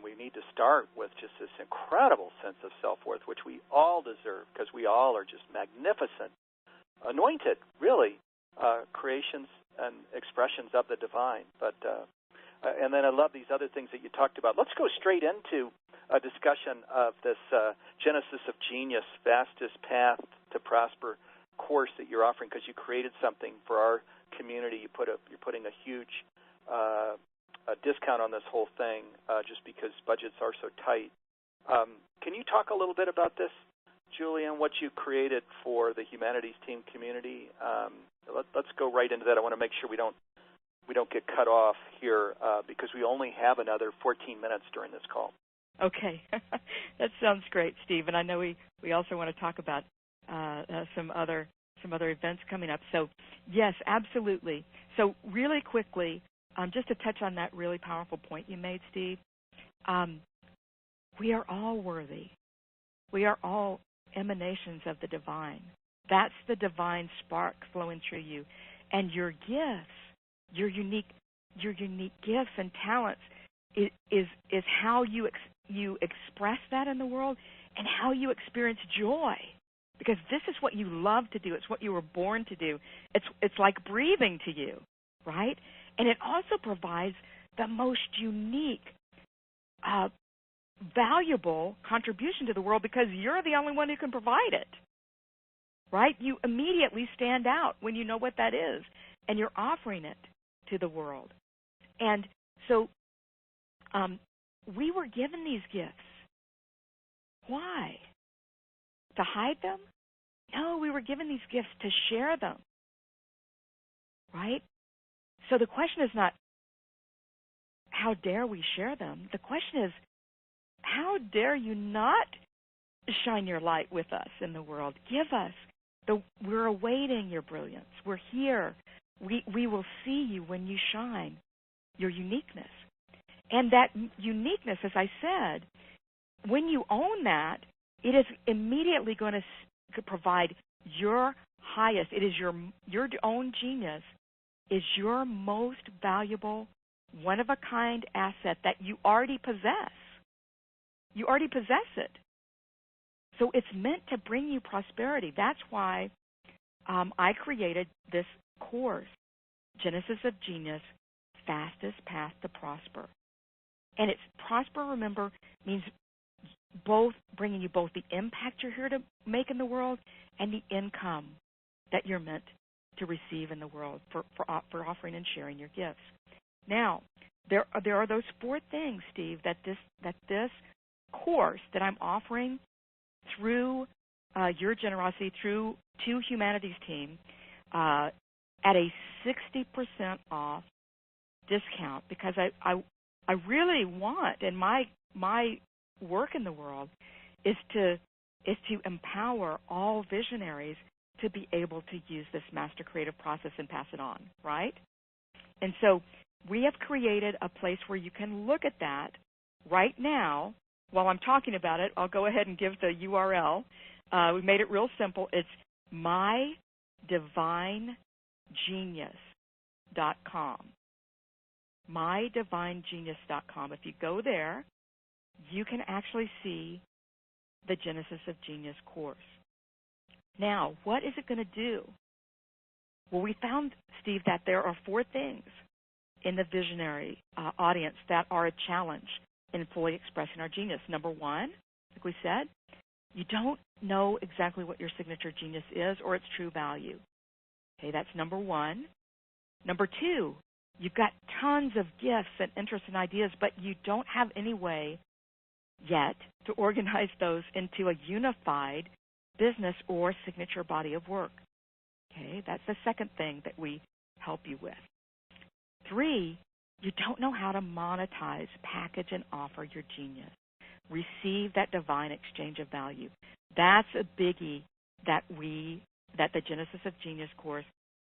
we need to start with just this incredible sense of self-worth, which we all deserve, because we all are just magnificent, anointed, really, creations and expressions of the divine. But and then I love these other things that you talked about. Let's go straight into a discussion of this Genesis of Genius, Fastest Path to Prosper course that you're offering, because you created something for our community. You're putting a huge a discount on this whole thing just because budgets are so tight. Can you talk a little bit about this, Julian, what you created for the Humanities Team community? Let's go right into that. I want to make sure we don't get cut off here because we only have another 14 minutes during this call. Okay. That sounds great, Steve. And I know we also want to talk about some other events coming up. So, yes, absolutely. So really quickly, just to touch on that really powerful point you made, Steve, we are all worthy. We are all emanations of the divine. That's the divine spark flowing through you. And your gifts, your unique gifts and talents is how you express that in the world and how you experience joy. Because this is what you love to do. It's what you were born to do. It's like breathing to you, right? And it also provides the most unique, valuable contribution to the world because you're the only one who can provide it, right? You immediately stand out when you know what that is, and you're offering it to the world. And so we were given these gifts. Why? To hide them? No, we were given these gifts to share them, right? So the question is not, how dare we share them? The question is, how dare you not shine your light with us in the world? Give us. We're awaiting your brilliance. We're here. We will see you when you shine, your uniqueness. And that uniqueness, as I said, when you own that, it is immediately going to provide your highest. It is your own genius is your most valuable, one-of-a-kind asset that you already possess. You already possess it. So it's meant to bring you prosperity. That's why I created this course, Genesis of Genius, Fastest Path to Prosper. And it's prosper, remember, means both bringing you both the impact you're here to make in the world and the income that you're meant to receive in the world for offering and sharing your gifts. Now, there are those four things, Steve, that this course that I'm offering through your generosity through to Humanities Team at a 60% off discount, because I really want, and my work in the world is to empower all visionaries to be able to use this master creative process and pass it on, right? And so we have created a place where you can look at that right now. While I'm talking about it, I'll go ahead and give the URL. We made it real simple. It's mydivinegenius.com. mydivinegenius.com. If you go there, you can actually see the Genesis of Genius course. Now, what is it going to do? Well, we found, Steve, that there are four things in the visionary audience that are a challenge in fully expressing our genius. Number one, like we said, you don't know exactly what your signature genius is or its true value. Okay, that's number one. Number two, you've got tons of gifts and interests and ideas, but you don't have any way yet to organize those into a unified business or signature body of work. Okay, that's the second thing that we help you with. Three, you don't know how to monetize, package, and offer your genius. Receive that divine exchange of value. That's a biggie that the Genesis of Genius course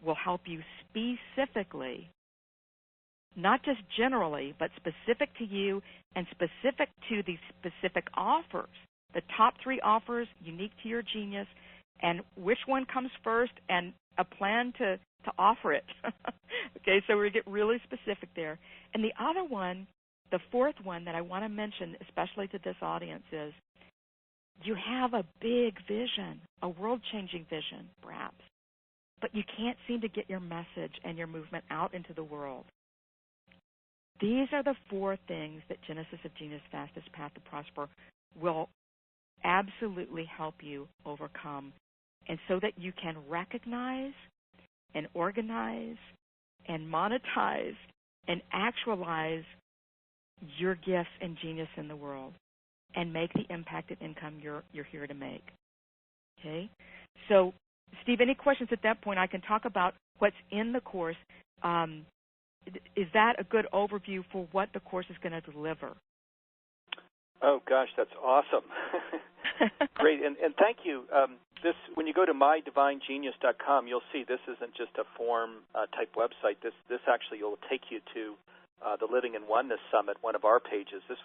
will help you specifically, not just generally, but specific to you and specific to the specific offers. The top three offers unique to your genius, and which one comes first and a plan to offer it. Okay, so we get really specific there. And the other one, the fourth one that I want to mention, especially to this audience, is you have a big vision, a world-changing vision, perhaps, but you can't seem to get your message and your movement out into the world. These are the four things that Genesis of Genius Fastest Path to Prosper will absolutely help you overcome, and so that you can recognize and organize and monetize and actualize your gifts and genius in the world and make the impact and income you're here to make. Okay? So, Steve, any questions at that point? I can talk about what's in the course. Is that a good overview for what the course is going to deliver? Oh, gosh, that's awesome. Great, and thank you. When you go to mydivinegenius.com, you'll see this isn't just a form type website. This actually will take you to the Living in Oneness Summit, one of our pages. This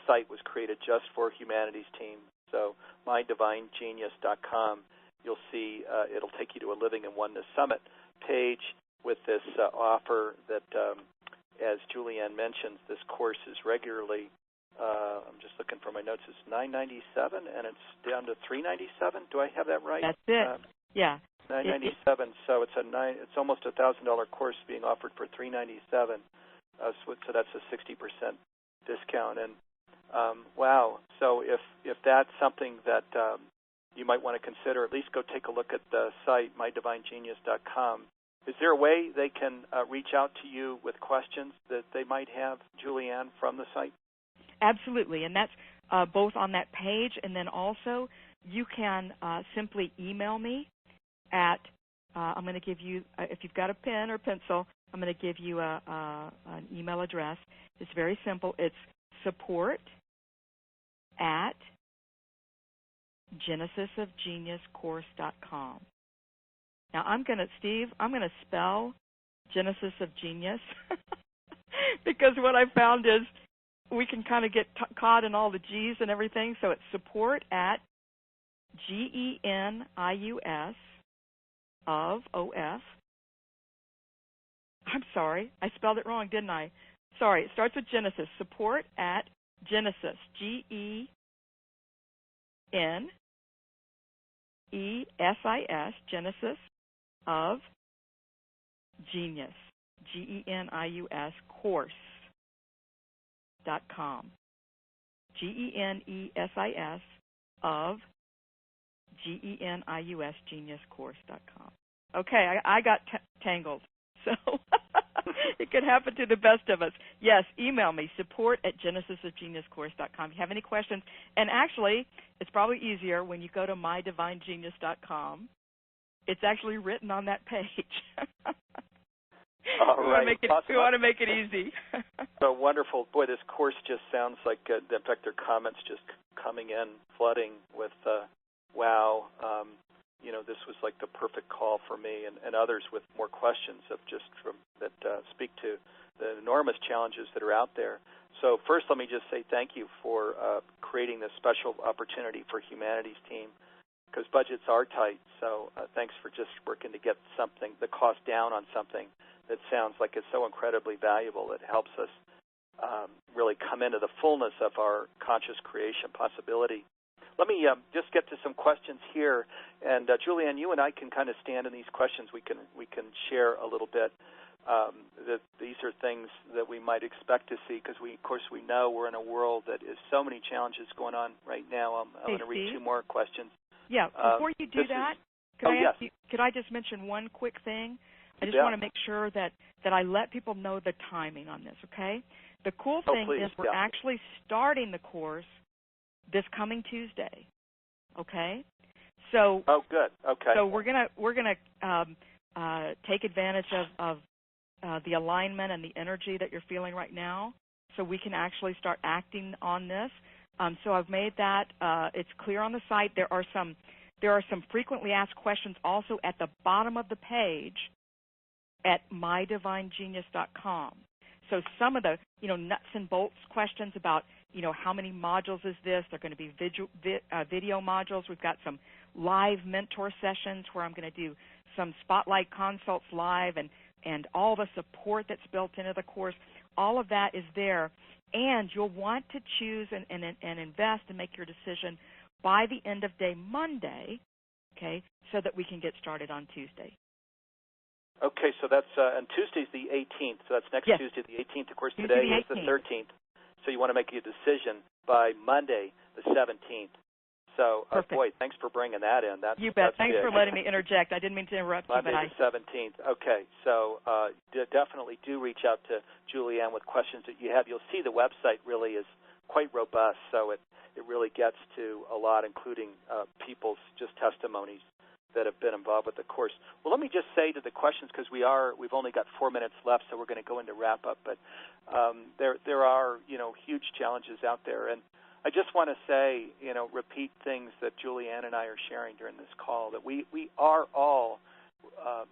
site was created just for Humanities Team. So mydivinegenius.com, you'll see it'll take you to a Living in Oneness Summit page with this offer that, as Julianne mentions, this course is regularly. I'm just looking for my notes. It's $997, and it's down to $397. Do I have that right? That's it. Yeah. $997. So it's almost a $1,000 course being offered for $397. So that's a 60% discount. And wow. So if that's something that you might want to consider, at least go take a look at the site mydivinegenius.com. Is there a way they can reach out to you with questions that they might have, Julianne, from the site? Absolutely, and that's both on that page, and then also you can simply email me at, I'm going to give you, if you've got a pen or pencil, I'm going to give you an email address. It's very simple. It's support@genesisofgeniuscourse.com. Now, Steve, I'm going to spell Genesis of Genius because what I found is we can kind of get caught in all the G's and everything. So it's support@GENIUS of OF. I'm sorry, I spelled it wrong, didn't I? Sorry, it starts with Genesis. Support@Genesis, GENESIS, Genesis of Genius, GENIUS course.com. GENESIS of GENIUS geniuscourse.com. Okay, I got tangled, so it could happen to the best of us. Yes, email me, support@genesisofgeniuscourse.com. If you have any questions, and actually, it's probably easier when you go to mydivinegenius.com. It's actually written on that page. All right. We want to make it easy. So wonderful. Boy, this course just sounds like, in fact, their comments just coming in, flooding with, wow, this was like the perfect call for me, and others with more questions that speak to the enormous challenges that are out there. So first, let me just say thank you for creating this special opportunity for Humanities Team, because budgets are tight. So thanks for just working to get the cost down on something that sounds like it's so incredibly valuable. It helps us really come into the fullness of our conscious creation possibility. Let me just get to some questions here, and Julianne, you and I can kind of stand in these questions. We can share a little bit. That these are things that we might expect to see, because of course we know we're in a world that is so many challenges going on right now. I'm going to read two more questions. Yeah, before you do that, could I just mention one quick thing? I just want to make sure that I let people know the timing on this, okay? The cool thing is we're actually starting the course this coming Tuesday, okay? So good. Okay. So we're gonna take advantage of the alignment and the energy that you're feeling right now, so we can actually start acting on this. So I've made that it's clear on the site. There are some frequently asked questions also at the bottom of the page at mydivinegenius.com. So some of the nuts and bolts questions about how many modules is this? They're going to be video modules. We've got some live mentor sessions where I'm going to do some spotlight consults live and all the support that's built into the course. All of that is there. And you'll want to choose and invest and make your decision by the end of day Monday, okay, so that we can get started on Tuesday. Okay, so that's and Tuesday's the 18th, so that's next Tuesday the 18th. Of course, today is the 13th, so you want to make a decision by Monday the 17th. So, boy, thanks for bringing that in. You bet. Thanks big. for letting me interject. I didn't mean to interrupt Monday you, the 17th. Okay, so definitely do reach out to Julianne with questions that you have. You'll see the website really is quite robust, so it really gets to a lot, including people's just testimonies that have been involved with the course. Well, let me just say to the questions, because we've only got 4 minutes left, so we're going to go into wrap-up, but there are, huge challenges out there, and I just want to say, repeat things that Julianne and I are sharing during this call, that we are all,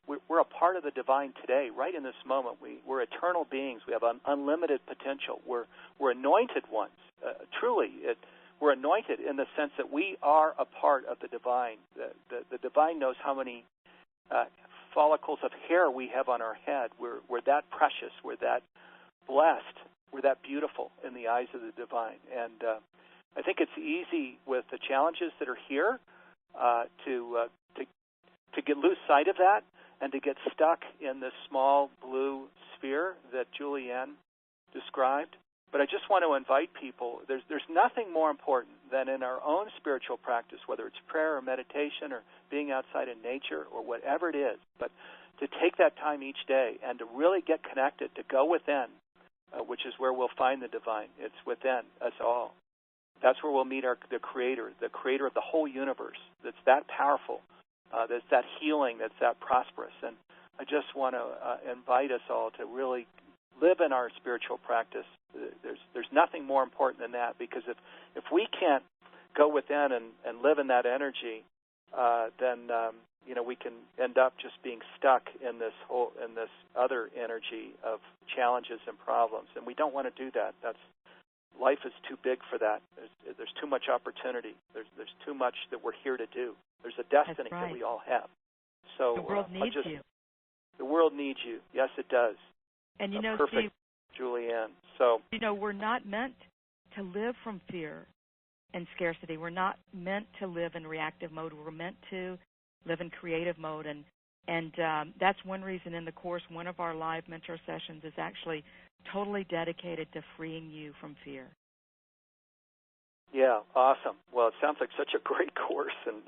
we're a part of the divine today, right in this moment. We're eternal beings. We have unlimited potential. We're anointed ones. Truly, we're anointed in the sense that we are a part of the divine. The divine knows how many follicles of hair we have on our head. We're that precious. We're that blessed. We're that beautiful in the eyes of the divine. And I think it's easy with the challenges that are here to lose sight of that and to get stuck in this small blue sphere that Julianne described. But I just want to invite people, there's nothing more important than in our own spiritual practice, whether it's prayer or meditation or being outside in nature or whatever it is, but to take that time each day and to really get connected, to go within, which is where we'll find the divine. It's within us all. That's where we'll meet the Creator of the whole universe. That's that powerful. That's that healing. That's that prosperous. And I just want to invite us all to really live in our spiritual practice. There's nothing more important than that, because if we can't go within and live in that energy, then we can end up just being stuck in this other energy of challenges and problems, and we don't want to do that. Life is too big for that. There's too much opportunity. There's too much that we're here to do. There's a destiny that we all have. So the world needs you. The world needs you. Yes, it does. And perfect, Steve, Julianne. So we're not meant to live from fear and scarcity. We're not meant to live in reactive mode. We're meant to live in creative mode, and that's one reason in the course, one of our live mentor sessions is actually totally dedicated to freeing you from fear. Yeah, awesome. Well, it sounds like such a great course, and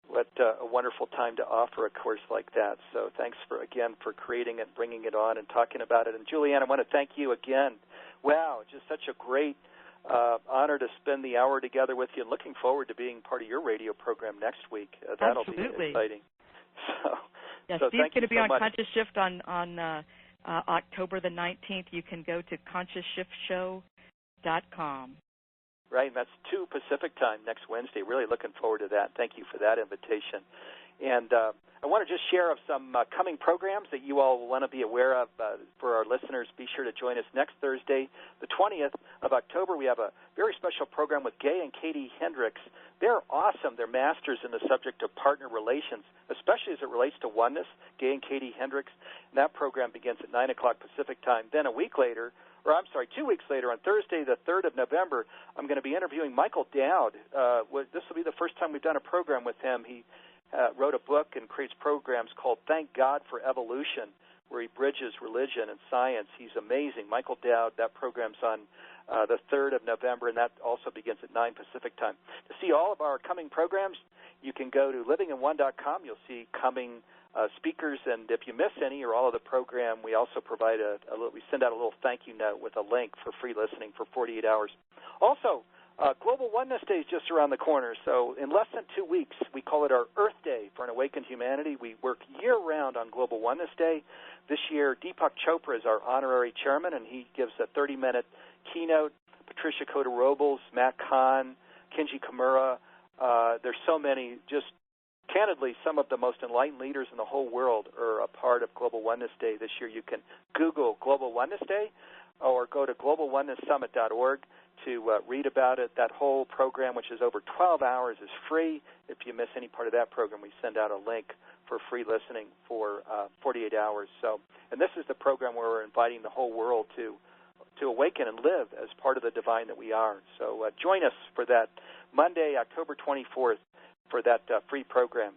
what a wonderful time to offer a course like that. So thanks for creating it, bringing it on, and talking about it. And Julianne, I want to thank you again. Wow, just such a great honor to spend the hour together with you, and looking forward to being part of your radio program next week. That'll be exciting. So Steve's going to be on much. Conscious Shift on October the 19th. You can go to ConsciousShiftShow.com. Right, and that's 2 Pacific time next Wednesday. Really looking forward to that. Thank you for that invitation. And I want to just share of some coming programs that you all want to be aware of for our listeners. Be sure to join us next Thursday, the 20th of October. We have a very special program with Gay and Katie Hendricks. They're awesome. They're masters in the subject of partner relations, especially as it relates to oneness. Gay and Katie Hendricks. And that program begins at 9 o'clock Pacific time. Then 2 weeks later, on Thursday, the 3rd of November, I'm going to be interviewing Michael Dowd. This will be the first time we've done a program with him. He wrote a book and creates programs called Thank God for Evolution, where he bridges religion and science. He's amazing. Michael Dowd, that program's on the 3rd of November, and that also begins at 9 Pacific time. To see all of our coming programs, you can go to livinginone.com. You'll see coming speakers, and if you miss any or all of the program, we also provide we send out a little thank you note with a link for free listening for 48 hours. Also, Global Oneness Day is just around the corner, so in less than 2 weeks, we call it our Earth Day for an Awakened Humanity. We work year-round on Global Oneness Day. This year, Deepak Chopra is our honorary chairman, and he gives a 30-minute keynote. Patricia Cota-Robles, Matt Kahn, Kenji Kimura. There's so many, just candidly, some of the most enlightened leaders in the whole world are a part of Global Oneness Day this year. You can Google Global Oneness Day or go to globalonenesssummit.org. to read about it. That whole program, which is over 12 hours, is free. If you miss any part of that program, we send out a link for free listening for 48 hours. So, and this is the program where we're inviting the whole world to awaken and live as part of the divine that we are. So join us for that Monday, October 24th, for that free program.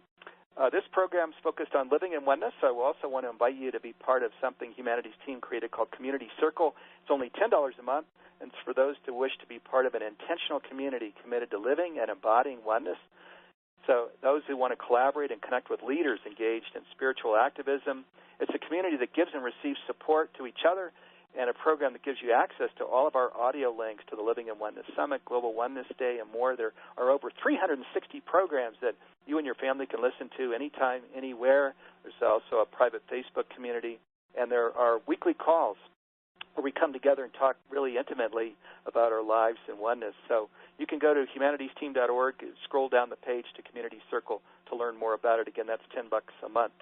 This program is focused on living in oneness, so I also want to invite you to be part of something Humanity's team created called Community Circle. It's only $10 a month, and it's for those who wish to be part of an intentional community committed to living and embodying oneness. So those who want to collaborate and connect with leaders engaged in spiritual activism. It's a community that gives and receives support to each other, and a program that gives you access to all of our audio links to the Living in Oneness Summit, Global Oneness Day, and more. There are over 360 programs that you and your family can listen to anytime, anywhere. There's also a private Facebook community, and there are weekly calls where we come together and talk really intimately about our lives in oneness. So you can go to humanitiesteam.org, scroll down the page to Community Circle to learn more about it. Again, that's $10 a month.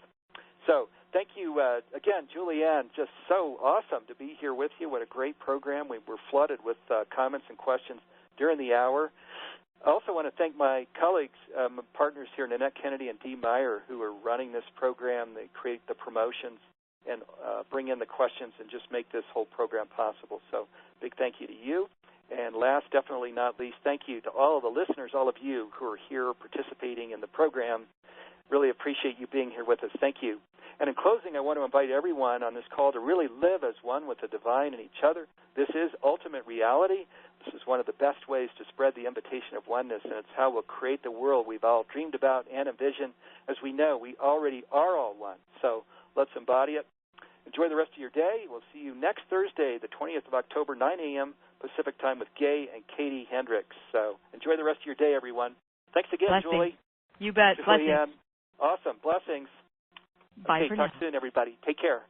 So thank you again, Julianne. Just so awesome to be here with you. What a great program. We were flooded with comments and questions during the hour. I also want to thank my colleagues, partners here, Nanette Kennedy and Dee Meyer, who are running this program. They create the promotions and bring in the questions and just make this whole program possible. So big thank you to you. And last, definitely not least, thank you to all of the listeners, all of you who are here participating in the program. Really appreciate you being here with us. Thank you. And in closing, I want to invite everyone on this call to really live as one with the divine and each other. This is ultimate reality. This is one of the best ways to spread the invitation of oneness, and it's how we'll create the world we've all dreamed about and envisioned. As we know, we already are all one. So let's embody it. Enjoy the rest of your day. We'll see you next Thursday, the 20th of October, 9 a.m. Pacific time with Gay and Katie Hendricks. So enjoy the rest of your day, everyone. Thanks again, Blessings. Julie. You bet. Julianne. Blessings. Awesome. Blessings. Bye okay, for talk now. soon, everybody. Take care.